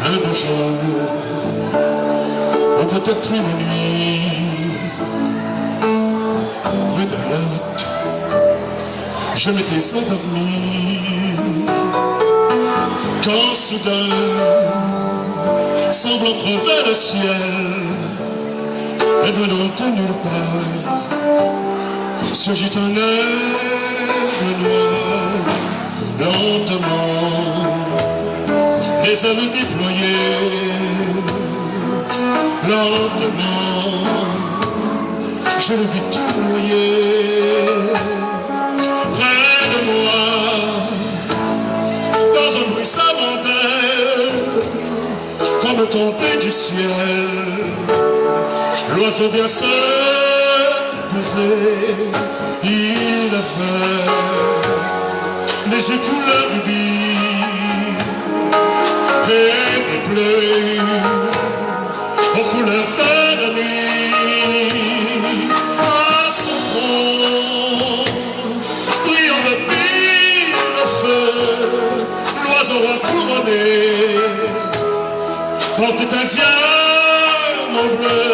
Un beau jour, ou peut-être une nuit, près d'un lac, je m'étais endormi. Quand soudain, semblant crever le ciel, et venant de nulle part, surgit un aigle noir, lentement, les ailes déployées, lentement, je le vis tournoyer, près de moi, dans un bruit savant d'air, comme tombé du ciel, l'oiseau vient se poser, il avait les yeux couleur rubis et des bleus aux couleurs de la nuit. À son front, brillant de mille feux, l'oiseau a couronné, portait un diamant bleu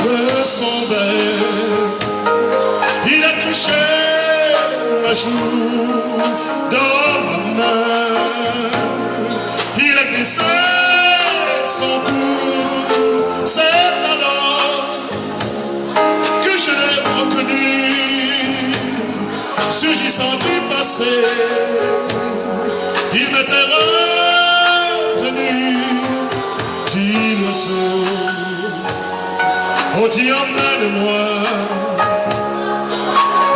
de son bec. Il a touché ma joue dans ma main, il a glissé son cou. C'est alors que je l'ai reconnu, surgissant du passé. Il m'était revenu, dit l'oiseau. Oh, dis emmène-moi,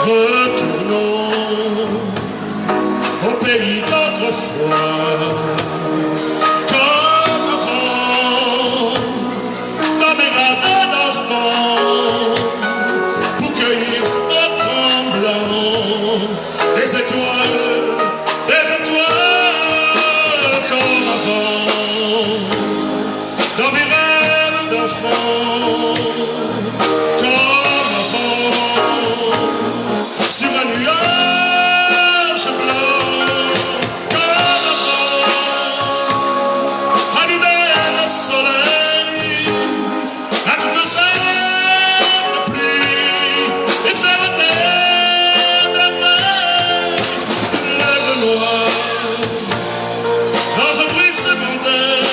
retournons au pays d'autrefois. Comme avant, dans mes radins d'enfants, pour cueillir en tremblant des étoiles, comme avant, dans mes rêves d'enfants, comme avant, sur un nuage blanc, comme avant, allumer le soleil, à toute cette pluie, et faire taire des mains, l'aigle noir, dans un bruit secondaire,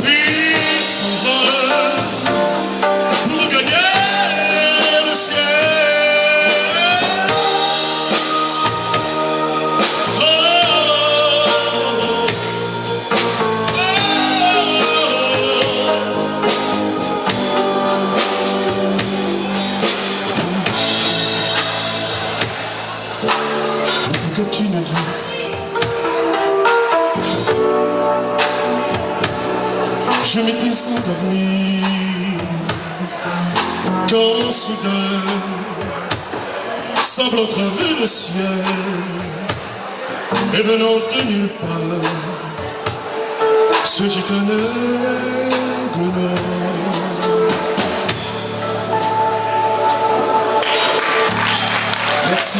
puis s'envole pour gagner le ciel. Que tu me dis, je m'étais endormi quand soudain, semblant crever le ciel, et venant de nulle part, surgit un aigle noir. Merci.